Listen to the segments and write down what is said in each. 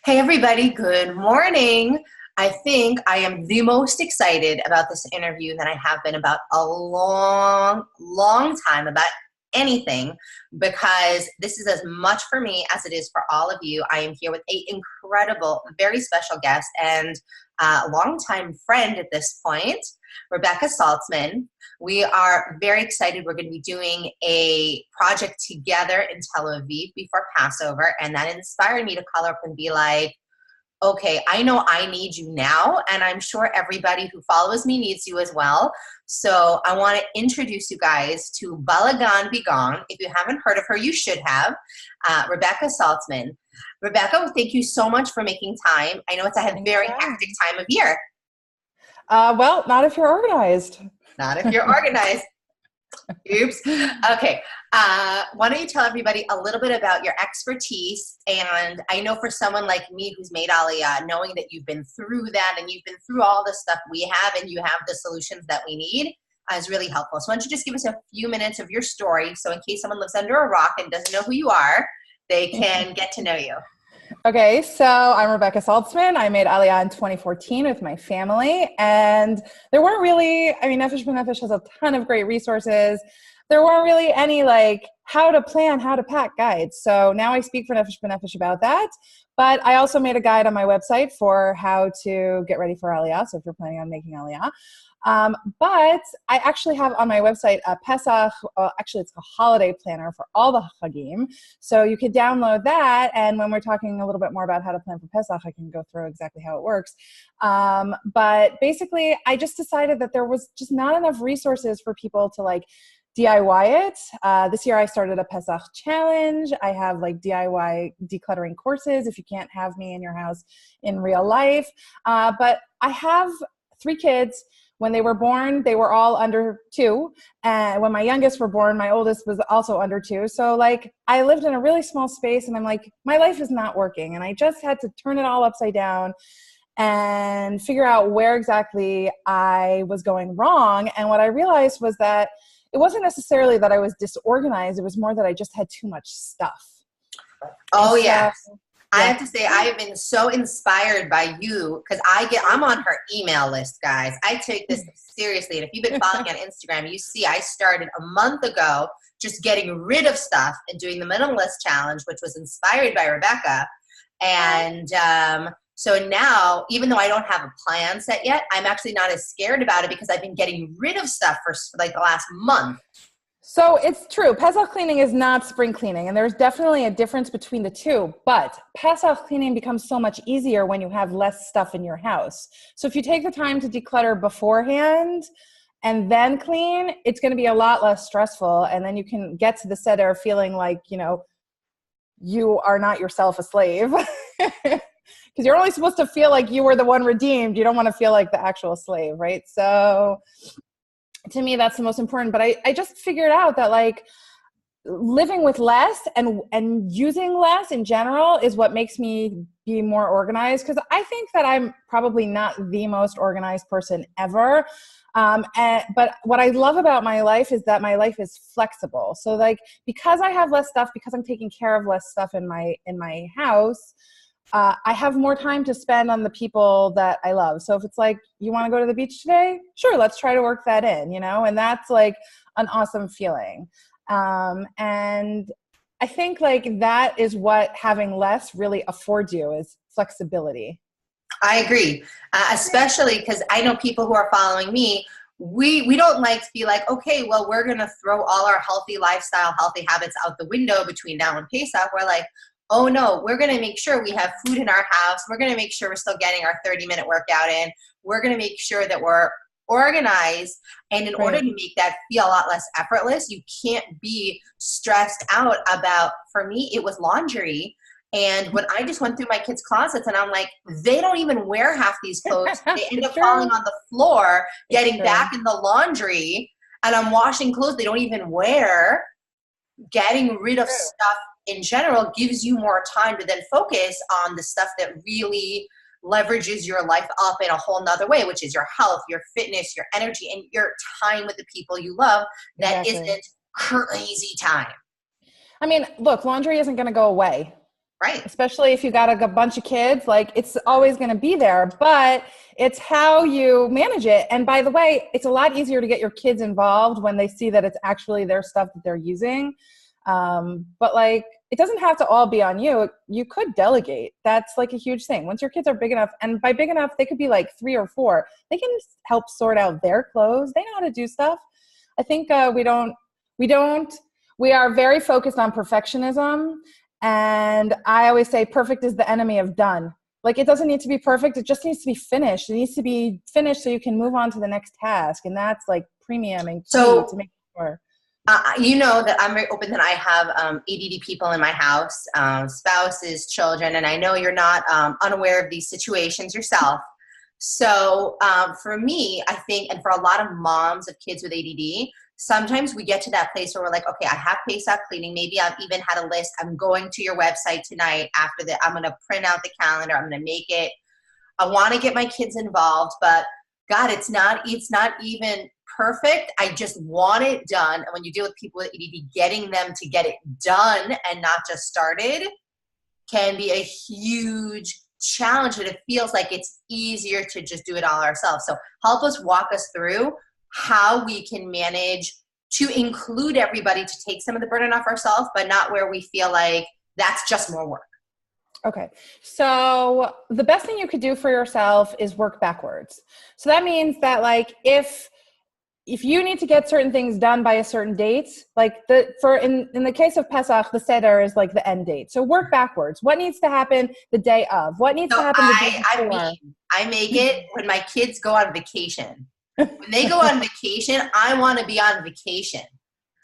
Hey, everybody. Good morning. I think I am the most excited about this interview that I have been about a long time about anything because this is as much for me as it is for all of you. I am here with an incredible, very special guest and a longtime friend at this point, Rebecca Saltzman. We are very excited. We're going to be doing a project together in Tel Aviv before Passover, and that inspired me to call up and be like, okay, I know I need you now, and I'm sure everybody who follows me needs you as well. So I want to introduce you guys to Balagan Bigon. If you haven't heard of her, you should have. Rebecca Saltzman. Rebecca, thank you so much for making time. I know it's a very hectic time of year. Well, not if you're organized. Not if you're organized. Oops. Okay. Why don't you tell everybody a little bit about your expertise? And I know for someone like me who's made Aliyah, knowing that you've been through that and you've been through all the stuff we have and you have the solutions that we need is really helpful. So why don't you just give us a few minutes of your story so in case someone lives under a rock and doesn't know who you are, they can get to know you. Okay, so I'm Rebecca Saltzman. I made Aliyah in 2014 with my family, and there weren't really, Nefesh B'Nefesh has a ton of great resources. There weren't really any how to plan, how to pack guides. So now I speak for Nefesh B'Nefesh about that, but I also made a guide on my website for how to get ready for Aliyah, so if you're planning on making Aliyah. But I actually have on my website a Pesach, actually it's a holiday planner for all the Chagim. So you could download that. And when we're talking a little bit more about how to plan for Pesach, I can go through exactly how it works. But basically, I just decided that there was just not enough resources for people to DIY it. This year I started a Pesach challenge. I have DIY decluttering courses if you can't have me in your house in real life. But I have 3 kids. When they were born, they were all under 2. And when my youngest were born, my oldest was also under 2. So I lived in a really small space and I'm my life is not working. And I just had to turn it all upside down and figure out where exactly I was going wrong. And what I realized was that it wasn't necessarily that I was disorganized. It was more that I just had too much stuff. Oh, yes. I have to say, I have been so inspired by you because I'm on her email list, guys. I take this seriously. And if you've been following me on Instagram, you see I started a month ago just getting rid of stuff and doing the minimalist challenge, which was inspired by Rebecca. And so now, even though I don't have a plan set yet, I'm actually not as scared about it because I've been getting rid of stuff for the last month. So it's true. Pesach cleaning is not spring cleaning, and there's definitely a difference between the two. But Pesach cleaning becomes so much easier when you have less stuff in your house. So if you take the time to declutter beforehand and then clean, it's going to be a lot less stressful. And then you can get to the seder feeling like, you are not yourself a slave. Because you're only supposed to feel like you were the one redeemed. You don't want to feel like the actual slave, right? So to me, that's the most important. But I just figured out that living with less and using less in general is what makes me be more organized. Because I think that I'm probably not the most organized person ever. But what I love about my life is that my life is flexible. So because I have less stuff, because I'm taking care of less stuff in my house, I have more time to spend on the people that I love. So if it's you want to go to the beach today? Sure, let's try to work that in, and that's an awesome feeling. And I think that is what having less really affords you is flexibility. I agree, especially because I know people who are following me, we don't like to be okay, well, we're going to throw all our healthy lifestyle, healthy habits out the window between now and Pesach. We're oh no, we're going to make sure we have food in our house. We're going to make sure we're still getting our 30-minute workout in. We're going to make sure that we're organized. And in order to make that feel a lot less effortless, you can't be stressed out about, for me, it was laundry. And when I just went through my kids' closets and I'm they don't even wear half these clothes. They end up falling on the floor, getting back in the laundry. And I'm washing clothes they don't even wear. Getting rid of stuff in general gives you more time to then focus on the stuff that really leverages your life up in a whole nother way, which is your health, your fitness, your energy, and your time with the people you love. That isn't crazy time. Look, laundry isn't going to go away. Right. Especially if you got a bunch of kids, like it's always going to be there, but it's how you manage it. And by the way, it's a lot easier to get your kids involved when they see that it's actually their stuff that they're using. But like, it doesn't have to all be on you. You could delegate. That's like a huge thing. Once your kids are big enough, and by big enough, they could be like 3 or 4, they can help sort out their clothes. They know how to do stuff. I think we are very focused on perfectionism. And I always say perfect is the enemy of done. Like it doesn't need to be perfect. It just needs to be finished. It needs to be finished so you can move on to the next task. And that's like premium and key to make sure. You know that I'm very open that I have ADD people in my house, spouses, children, and I know you're not unaware of these situations yourself. So for me, I think, and for a lot of moms of kids with ADD, sometimes we get to that place where we're like, okay, I have Pesach cleaning. Maybe I've even had a list. I'm going to your website tonight after that. I'm going to print out the calendar. I'm going to make it. I want to get my kids involved, but God, it's not even perfect. I just want it done. And when you deal with people with ADD, getting them to get it done and not just started can be a huge challenge, and it feels like it's easier to just do it all ourselves. So walk us through how we can manage to include everybody, to take some of the burden off ourselves, but not where we feel like that's just more work. Okay. So the best thing you could do for yourself is work backwards. So that means that like, if you need to get certain things done by a certain date, like in the case of Pesach, the Seder is like the end date. So work backwards. What needs to happen the day of? What needs to happen the day before? I make it when my kids go on vacation. When they go on vacation, I want to be on vacation.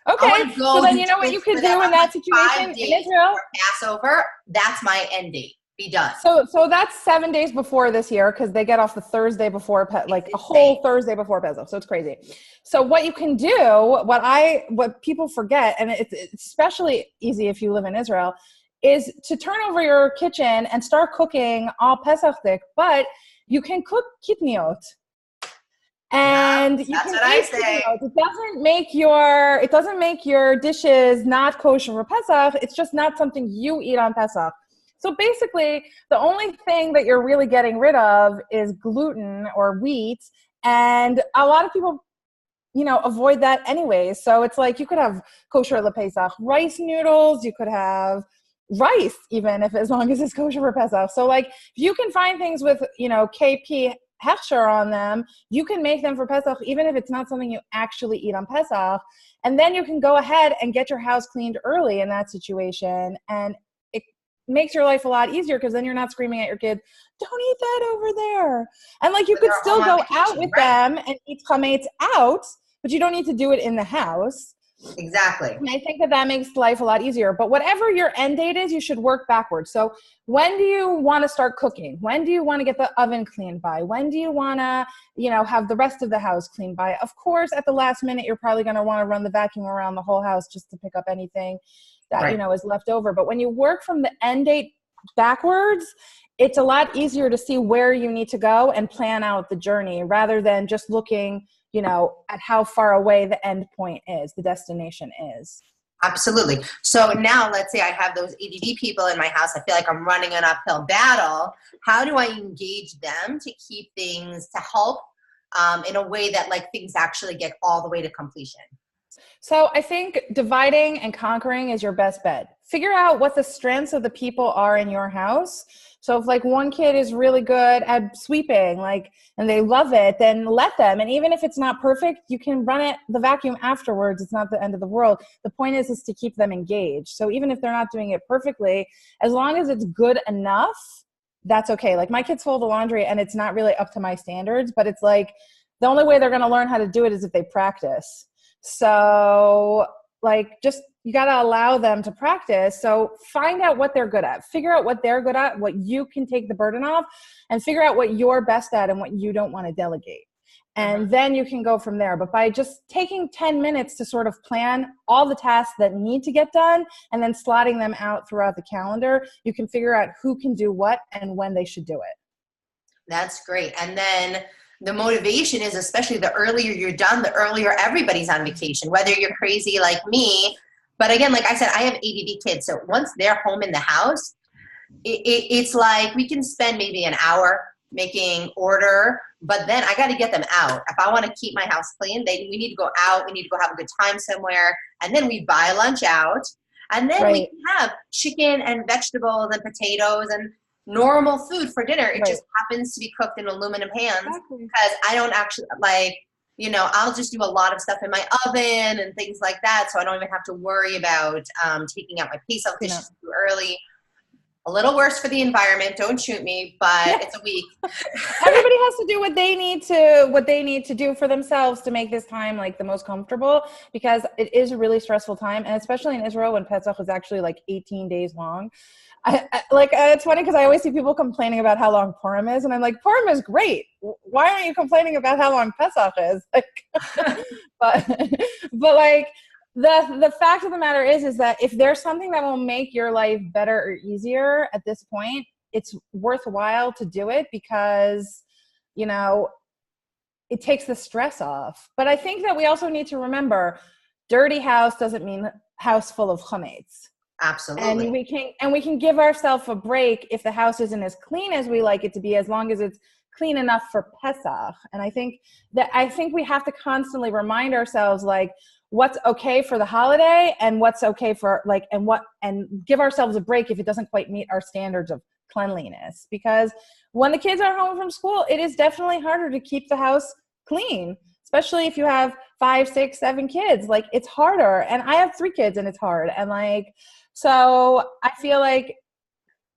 Okay, so then you know what you could do in that situation in Israel? Passover, that's my end date. Be done. So that's 7 days before this year, because they get off the Thursday before, like a whole Thursday before Pesach. So it's crazy. So what you can do, what people forget, and it's especially easy if you live in Israel, is to turn over your kitchen and start cooking all Pesachdik, but you can cook kitniot. And that's what I say. It doesn't make your dishes not kosher for Pesach. It's just not something you eat on Pesach. So basically, the only thing that you're really getting rid of is gluten or wheat, and a lot of people, avoid that anyway. So it's like you could have kosher le Pesach rice noodles. You could have rice, even as long as it's kosher for Pesach. So like, if you can find things with KP hechsher on them, you can make them for Pesach, even if it's not something you actually eat on Pesach. And then you can go ahead and get your house cleaned early in that situation. And it makes your life a lot easier, because then you're not screaming at your kids, don't eat that over there. And like, you could still go out with them and eat chametz out, but you don't need to do it in the house. Exactly. And I think that makes life a lot easier. But whatever your end date is, you should work backwards. So when do you want to start cooking? When do you want to get the oven cleaned by? When do you want to, have the rest of the house cleaned by? Of course, at the last minute, you're probably going to want to run the vacuum around the whole house just to pick up anything that, is left over. But when you work from the end date backwards, it's a lot easier to see where you need to go and plan out the journey, rather than just looking at how far away the end point is, the destination is. Absolutely. So now let's say I have those ADD people in my house. I feel like I'm running an uphill battle. How do I engage them to keep things, to help in a way that like things actually get all the way to completion? So I think dividing and conquering is your best bet. Figure out what the strengths of the people are in your house. So if like one kid is really good at sweeping, and they love it, then let them. And even if it's not perfect, you can run the vacuum afterwards. It's not the end of the world. The point is to keep them engaged. So even if they're not doing it perfectly, as long as it's good enough, that's okay. Like my kids fold the laundry and it's not really up to my standards, but it's like the only way they're going to learn how to do it is if they practice. So you got to allow them to practice. So find out what they're good at, figure out what they're good at, what you can take the burden off, and figure out what you're best at and what you don't want to delegate. And then you can go from there. But by just taking 10 minutes to sort of plan all the tasks that need to get done and then slotting them out throughout the calendar, you can figure out who can do what and when they should do it. That's great. And then the motivation is, especially the earlier you're done, the earlier everybody's on vacation, whether you're crazy like me. But again, like I said, I have ADD kids. So once they're home in the house, it's like we can spend maybe an hour making order, but then I got to get them out. If I want to keep my house clean, we need to go out. We need to go have a good time somewhere. And then we buy lunch out. And then we Right. can have chicken and vegetables and potatoes and normal food for dinner. It Right. just happens to be cooked in aluminum pans Exactly. because I don't actually like, I'll just do a lot of stuff in my oven and things like that. So I don't even have to worry about taking out my Pesach dishes too early. A little worse for the environment. Don't shoot me, but it's a week. Everybody has to do what they need to do for themselves to make this time like the most comfortable, because it is a really stressful time, and especially in Israel when Pesach is actually like 18 days long. It's funny because I always see people complaining about how long Purim is, and I'm like, Purim is great. Why aren't you complaining about how long Pesach is? But like the fact of the matter is that if there's something that will make your life better or easier at this point, it's worthwhile to do it because, it takes the stress off. But I think that we also need to remember, dirty house doesn't mean house full of chametz. Absolutely. And we can give ourselves a break if the house isn't as clean as we like it to be, as long as it's clean enough for Pesach. And I think we have to constantly remind ourselves like what's okay for the holiday and what's okay for and give ourselves a break if it doesn't quite meet our standards of cleanliness. Because when the kids are home from school, it is definitely harder to keep the house clean, especially if you have 5, 6, 7 kids. Like, it's harder. And I have 3 kids and it's hard. And so I feel like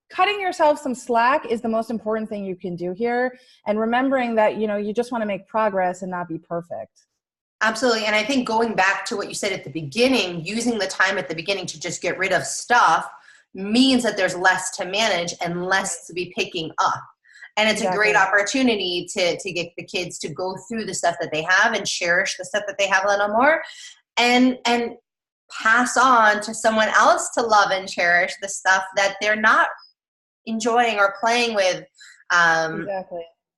cutting yourself some slack is the most important thing you can do here. And remembering that, you just want to make progress and not be perfect. Absolutely. And I think going back to what you said at the beginning, using the time at the beginning to just get rid of stuff means that there's less to manage and less to be picking up. And it's a great opportunity to get the kids to go through the stuff that they have and cherish the stuff that they have a little more, and pass on to someone else to love and cherish the stuff that they're not enjoying or playing with,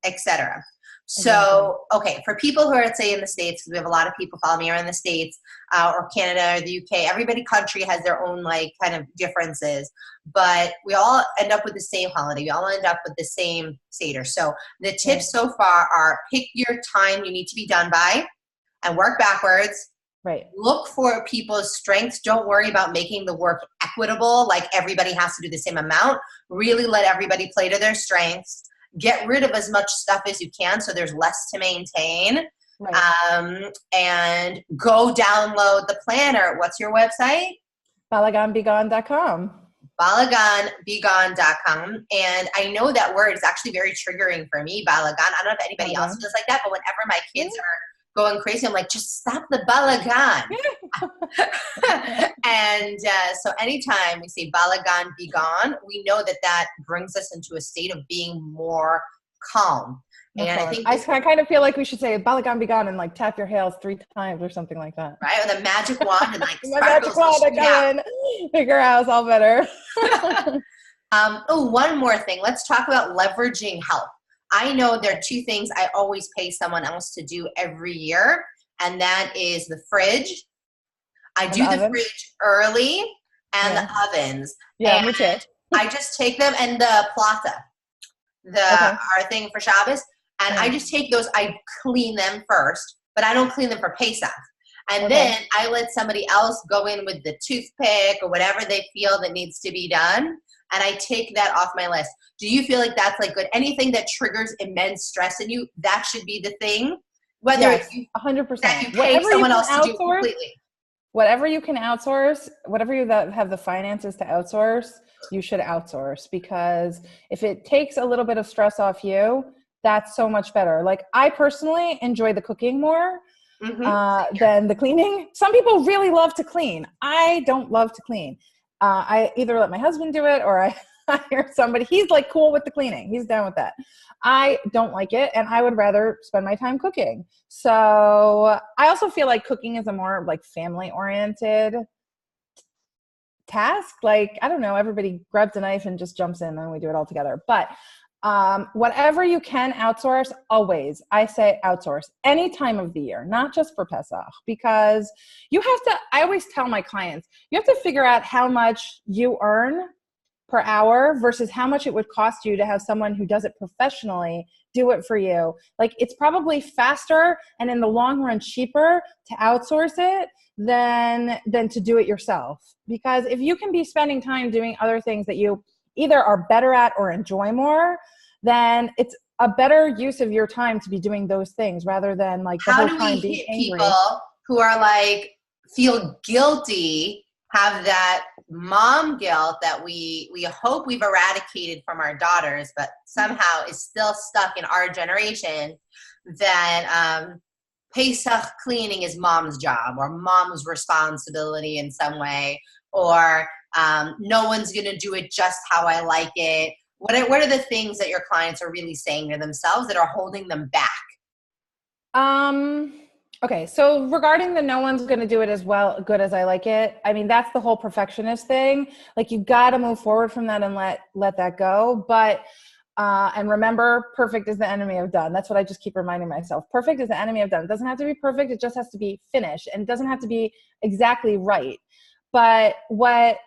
etc. So, okay, for people who are, say, in the States, because we have a lot of people follow me are in the States or Canada or the UK, country has their own kind of differences, but we all end up with the same holiday. We all end up with the same Seder. So the tips so far are pick your time you need to be done by and work backwards. Right. Look for people's strengths. Don't worry about making the work equitable, like everybody has to do the same amount. Really let everybody play to their strengths. Get rid of as much stuff as you can so there's less to maintain. Right. And go download the planner. What's your website? balaganbegone.com. balaganbegone.com. And I know that word is actually very triggering for me, balagan. I don't know if anybody else feels like that, but whenever my kids are going crazy, I'm like, just stop the balagan. And so anytime we say balagan, be gone, we know that brings us into a state of being more calm. And I think I kind of feel like we should say balagan, be gone, and tap your heels 3 times or something like that. Right? With a magic wand and magic wand again. Make our house all better. One more thing. Let's talk about leveraging help. I know there are 2 things I always pay someone else to do every year, and that is the fridge. I do the fridge early and the ovens. Yeah, and me too. I just take them and the plata, our thing for Shabbos, and I just take those. I clean them first, but I don't clean them for Pesach. And then I let somebody else go in with the toothpick or whatever they feel that needs to be done. And I take that off my list. Do you feel like that's good? Anything that triggers immense stress in you, that should be the thing. Whether it's 100%. that you pay someone else to do completely. Whatever you can outsource, whatever you have the finances to outsource, you should outsource, because if it takes a little bit of stress off you, that's so much better. I personally enjoy the cooking more than the cleaning. Some people really love to clean. I don't love to clean. I either let my husband do it or I hire somebody. He's cool with the cleaning. He's down with that. I don't like it, and I would rather spend my time cooking. So I also feel like cooking is a more family-oriented task. I don't know, everybody grabs a knife and just jumps in and we do it all together. But whatever you can outsource, always, I say outsource any time of the year, not just for Pesach, because I always tell my clients, you have to figure out how much you earn per hour versus how much it would cost you to have someone who does it professionally do it for you. Like, it's probably faster and in the long run cheaper to outsource it than to do it yourself. Because if you can be spending time doing other things that you either are better at or enjoy more, then it's a better use of your time to be doing those things rather than like the whole time being angry. People who are like feel guilty, have that mom guilt that we hope we've eradicated from our daughters, but somehow is still stuck in our generation, that Pesach cleaning is mom's job or mom's responsibility in some way, or no one's going to do it just how I like it. What are the things that your clients are really saying to themselves that are holding them back? Okay, so regarding the no one's going to do it as good as I like it, I mean, that's the whole perfectionist thing. Like, you got to move forward from that and let that go. But, and remember, perfect is the enemy of done. That's what I just keep reminding myself. Perfect is the enemy of done. It doesn't have to be perfect. It just has to be finished, and it doesn't have to be exactly right. But what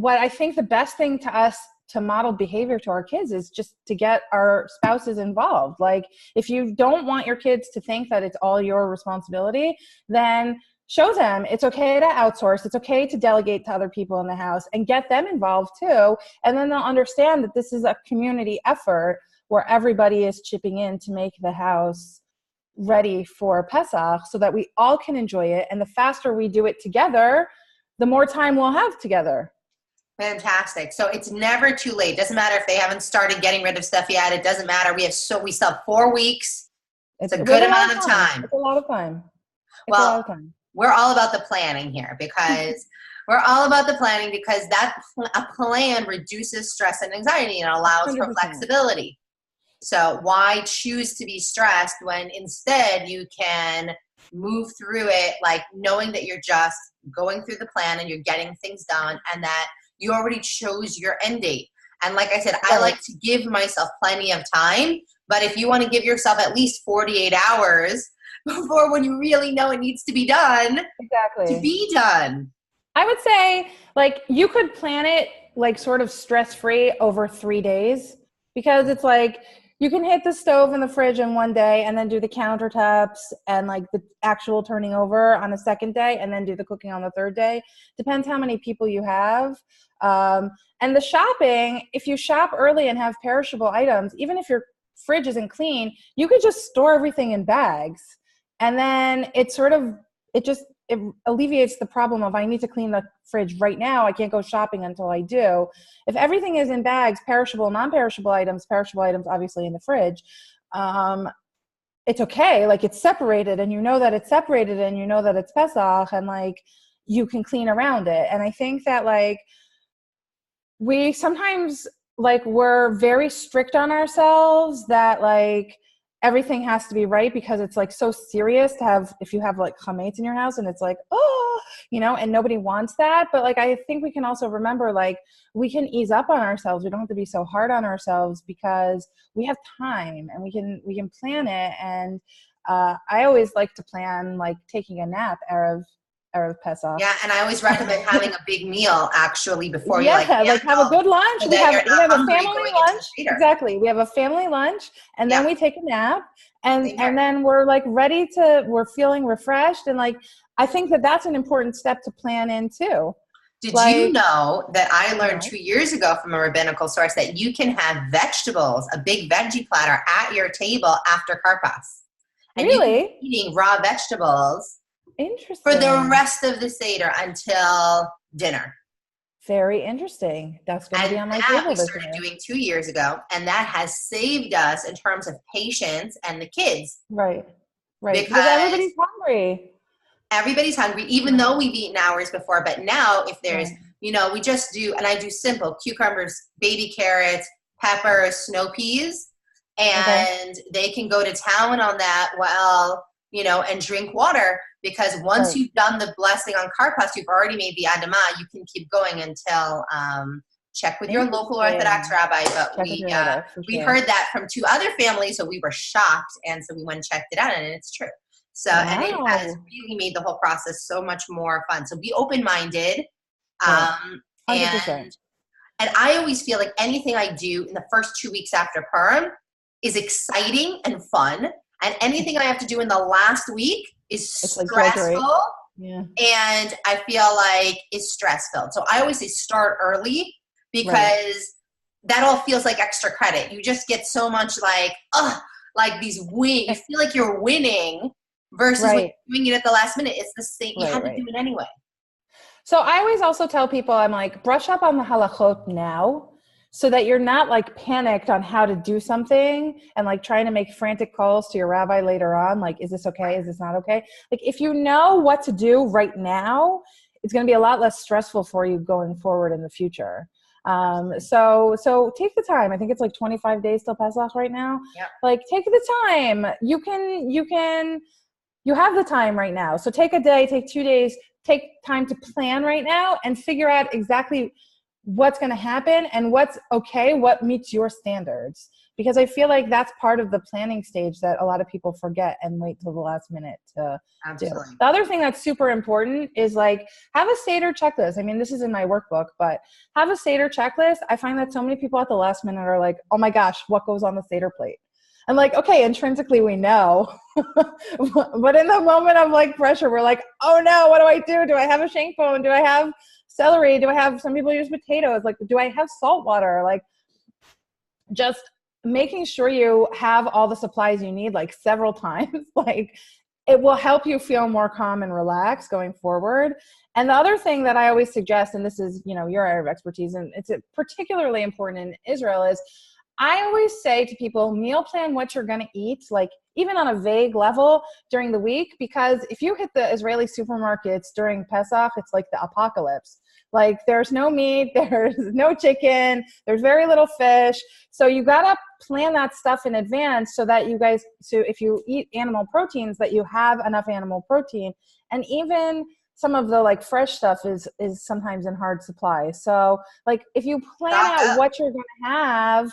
I think the best thing to us to model behavior to our kids is just to get our spouses involved. Like, if you don't want your kids to think that it's all your responsibility, then show them it's okay to outsource. It's okay to delegate to other people in the house and get them involved too. And then they'll understand that this is a community effort where everybody is chipping in to make the house ready for Pesach so that we all can enjoy it. And the faster we do it together, the more time we'll have together. Fantastic. So it's never too late. Doesn't matter if they haven't started getting rid of stuff yet. It doesn't matter. We still have 4 weeks. It's a good amount of time. It's a lot of time. Well, we're all about the planning here because that a plan reduces stress and anxiety and allows 100%. For flexibility. So why choose to be stressed when instead you can move through it, like knowing that you're just going through the plan and you're getting things done, and that you already chose your end date. And like I said, I like to give myself plenty of time, but if you want to give yourself at least 48 hours before when you really know it needs to be done, to be done. I would say, like, you could plan it like sort of stress-free over 3 days, because it's like you can hit the stove and the fridge in one day and then do the countertops and like the actual turning over on a second day and then do the cooking on the third day. Depends how many people you have. And the shopping, if you shop early and have perishable items, even if your fridge isn't clean, you could just store everything in bags. And then it alleviates the problem of I need to clean the fridge right now. I can't go shopping until I do. If everything is in bags, perishable, non-perishable items obviously in the fridge, it's okay. Like, it's separated and you know that it's separated and you know that it's Pesach, and like you can clean around it. And I think that like we sometimes like we're very strict on ourselves that like everything has to be right because it's like so serious to have, if you have like chametz in your house and it's like, oh, and nobody wants that. But like, I think we can also remember, like, we can ease up on ourselves. We don't have to be so hard on ourselves because we have time and we can plan it. And I always like to plan like taking a nap Erev Pesach. Yeah, and I always recommend having a big meal actually before you like have a good lunch. We have a family lunch. Exactly. We have a family lunch and then we take a nap and then we're like we're feeling refreshed, and like I think that that's an important step to plan in too. Did you know that I learned 2 years ago from a rabbinical source that you can have vegetables, a big veggie platter at your table after karpas? And really? You can be eating raw vegetables. Interesting. For the rest of the Seder until dinner. Very interesting. That's going to be on my table. We started doing 2 years ago, and that has saved us in terms of patience and the kids. Right. Because everybody's hungry. Everybody's hungry, even though we've eaten hours before. But now, if there's, we just do, and I do simple cucumbers, baby carrots, peppers, snow peas, and they can go to town on that while, and drink water. Because once you've done the blessing on karpas, you've already made the adama. You can keep going until check with your local Orthodox rabbi. But we heard that from 2 other families, so we were shocked, and so we went and checked it out, and it's true. So and it has really made the whole process so much more fun. So be open-minded, 100%. And I always feel like anything I do in the first 2 weeks after Purim is exciting and fun. And anything I have to do in the last week is stressful. Like yeah. And I feel like is stress filled. So I always say start early because that all feels like extra credit. You just get so much like these wins. You feel like you're winning versus when you're doing it at the last minute. It's the same. You had to do it anyway. So I always also tell people, I'm like, brush up on the halachot now so that you're not like panicked on how to do something and like trying to make frantic calls to your rabbi later on. Like, is this okay? Is this not okay? Like if you know what to do right now, it's going to be a lot less stressful for you going forward in the future. So take the time. I think it's like 25 days till Pesach right now. Yeah. Like take the time. You have the time right now. So take a day, take 2 days, take time to plan right now and figure out exactly what's going to happen and what's okay, what meets your standards. Because I feel like that's part of the planning stage that a lot of people forget and wait till the last minute to do. The other thing that's super important is like have a Seder checklist. I mean, this is in my workbook, but have a Seder checklist. I find that so many people at the last minute are like, oh my gosh, what goes on the Seder plate? I'm like, okay, intrinsically we know, but in the moment of like pressure, we're like, oh no, what do I do? Do I have a shank bone? Do I have celery? Do I have, some people use potatoes? Like, do I have salt water? Like just making sure you have all the supplies you need, like several times, like it will help you feel more calm and relaxed going forward. And the other thing that I always suggest, and this is, you know, your area of expertise, and it's particularly important in Israel, is I always say to people, meal plan what you're going to eat, like even on a vague level during the week, because if you hit the Israeli supermarkets during Pesach, it's like the apocalypse. Like there's no meat, there's no chicken, there's very little fish. So you got to plan that stuff in advance so that you guys, so if you eat animal proteins, that you have enough animal protein. And even some of the like fresh stuff is sometimes in hard supply. So like if you plan out what you're going to have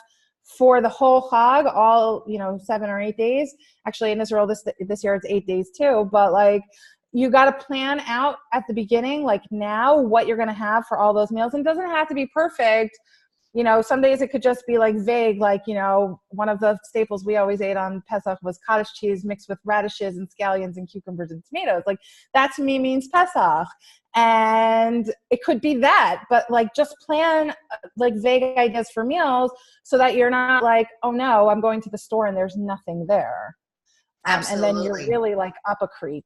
for the whole Chag, all, 7 or 8 days. Actually, in Israel, this year it's 8 days too. But like, you got to plan out at the beginning, like now, what you're going to have for all those meals. And it doesn't have to be perfect. Some days it could just be like vague, like, one of the staples we always ate on Pesach was cottage cheese mixed with radishes and scallions and cucumbers and tomatoes. Like that to me means Pesach. And it could be that, but like just plan like vague ideas for meals so that you're not like, oh no, I'm going to the store and there's nothing there. And then you're really like up a creek.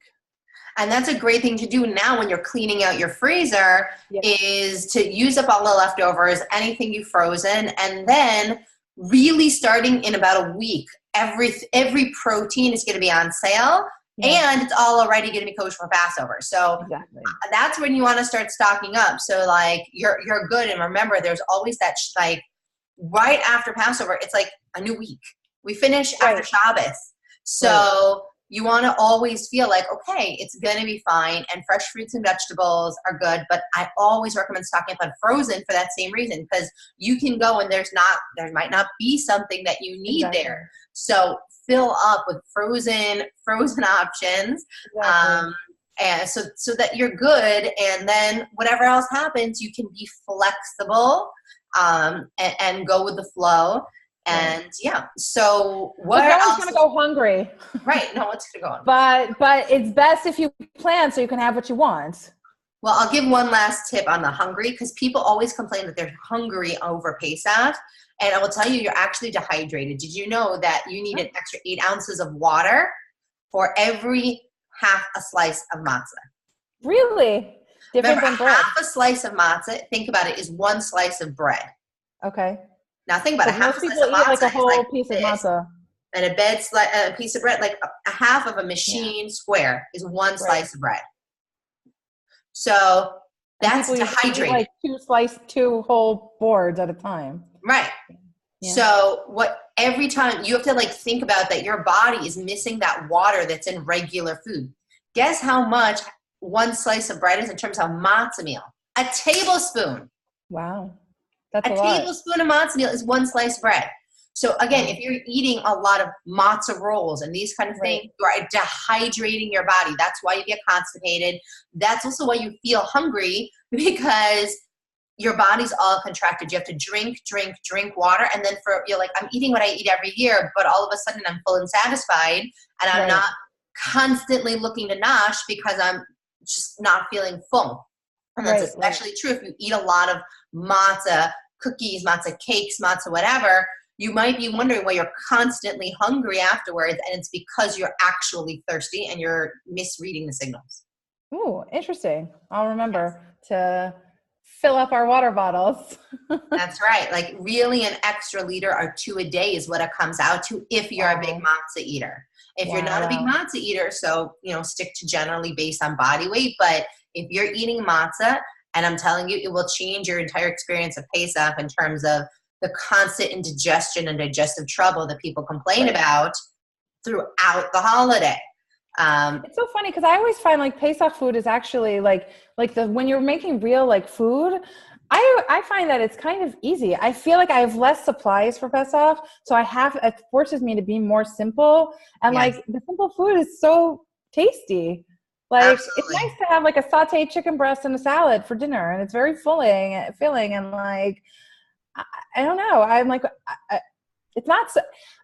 And that's a great thing to do now when you're cleaning out your freezer is to use up all the leftovers, anything you've frozen, and then really starting in about a week, every protein is going to be on sale and it's all already going to be kosher for Passover. So that's when you want to start stocking up. So like you're good. And remember, there's always that like right after Passover, it's like a new week. We finish after Shabbos. So you want to always feel like, okay, it's going to be fine. And fresh fruits and vegetables are good. But I always recommend stocking up on frozen for that same reason, because you can go and there might not be something that you need there. So fill up with frozen options. And so that you're good. And then whatever else happens, you can be flexible and go with the flow. And so what no one's gonna go hungry, right? No one's gonna go hungry. But it's best if you plan so you can have what you want. Well, I'll give one last tip on the hungry, because people always complain that they're hungry over Pesach, and I will tell you, you're actually dehydrated. Did you know that you need an extra 8 ounces of water for every half a slice of matzah? Really? Different than bread. Half a slice of matzah, think about it, is 1 slice of bread. Okay. Now think about it. Most people eat like a whole piece of matzah. And a piece of bread, like a half of a machine square, is 1 slice of bread. So that's dehydrated. Like 2 whole boards at a time. Right. Yeah. So every time you have to like think about that, your body is missing that water that's in regular food. Guess how much 1 slice of bread is in terms of matzah meal? A tablespoon. Wow. That's a lot. Tablespoon of matzah meal is 1 slice of bread. So again, if you're eating a lot of matzah rolls and these kind of things, you are dehydrating your body. That's why you get constipated. That's also why you feel hungry, because your body's all contracted. You have to drink water. And then you're like, I'm eating what I eat every year, but all of a sudden I'm full and satisfied, and I'm not constantly looking to nosh because I'm just not feeling full. And that's especially true if you eat a lot of matzah cookies, matzah cakes, matzah whatever. You might be wondering why you're constantly hungry afterwards, and it's because you're actually thirsty and you're misreading the signals. Ooh, interesting. I'll remember to fill up our water bottles. That's right. Like really an extra liter or 2 a day is what it comes out to if you're a big matzah eater. If you're not a big matzah eater, so, stick to generally based on body weight. But if you're eating matzah, and I'm telling you, it will change your entire experience of Pesach in terms of the constant indigestion and digestive trouble that people complain about throughout the holiday. It's so funny because I always find like Pesach food is actually like when you're making real like food, I find that it's kind of easy. I feel like I have less supplies for Pesach, so it forces me to be more simple. And like the simple food is so tasty. Like it's nice to have like a sauteed chicken breast and a salad for dinner, and it's very filling, and like I don't know. I'm like it's not.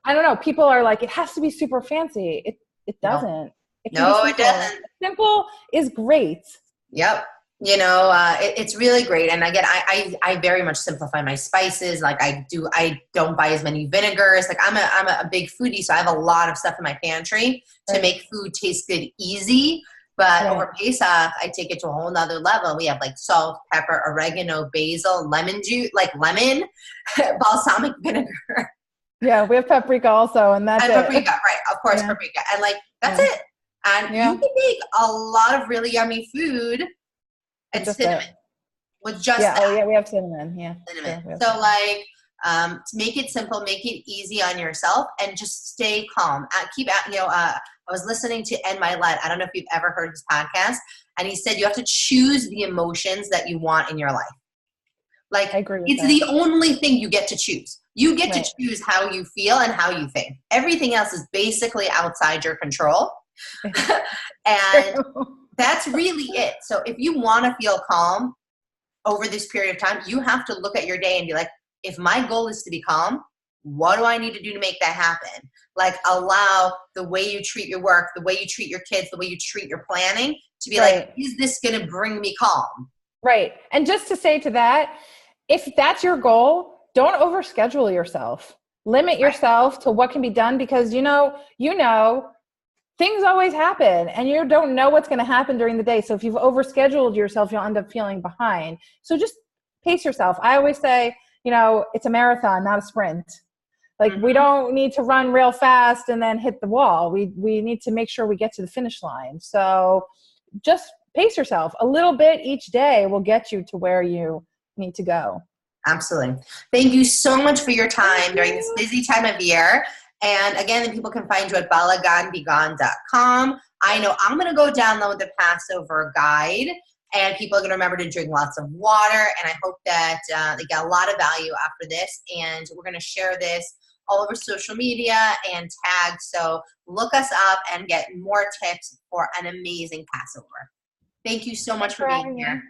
I don't know. People are like it has to be super fancy. It doesn't. It doesn't. Simple is great. Yep. It's really great. And again, I very much simplify my spices. Like I don't buy as many vinegars. Like I'm a big foodie, so I have a lot of stuff in my pantry to make food taste good, easy. But over Pesach, I take it to a whole nother level. We have like salt, pepper, oregano, basil, lemon juice, like lemon, balsamic vinegar. Yeah, we have paprika also, and that's paprika, right? Of course, paprika, and like that's it. And you can make a lot of really yummy food and cinnamon with just that. Oh yeah, we have cinnamon. Yeah, cinnamon. Sure, so like, to make it simple, make it easy on yourself, and just stay calm. I was listening to Ed Milet. I don't know if you've ever heard his podcast, and he said you have to choose the emotions that you want in your life. Like, I agree with it's that. The only thing you get to choose. You get to choose how you feel and how you think. Everything else is basically outside your control. And that's really it. So if you want to feel calm over this period of time, you have to look at your day and be like, if my goal is to be calm, what do I need to do to make that happen? Like allow the way you treat your work, the way you treat your kids, the way you treat your planning to be like, is this going to bring me calm? Right. And just to say to that, if that's your goal, don't overschedule yourself. Limit yourself to what can be done because things always happen and you don't know what's going to happen during the day. So if you've overscheduled yourself, you'll end up feeling behind. So just pace yourself. I always say, it's a marathon, not a sprint. Like we don't need to run real fast and then hit the wall. We need to make sure we get to the finish line. So just pace yourself. A little bit each day will get you to where you need to go. Absolutely. Thank you so much for your time during this busy time of year. And again, people can find you at balaganbegon.com. I know I'm going to go download the Passover guide, and people are going to remember to drink lots of water. And I hope that they get a lot of value after this. And we're going to share this all over social media and tag. So look us up and get more tips for an amazing Passover. Thank you so much for being here.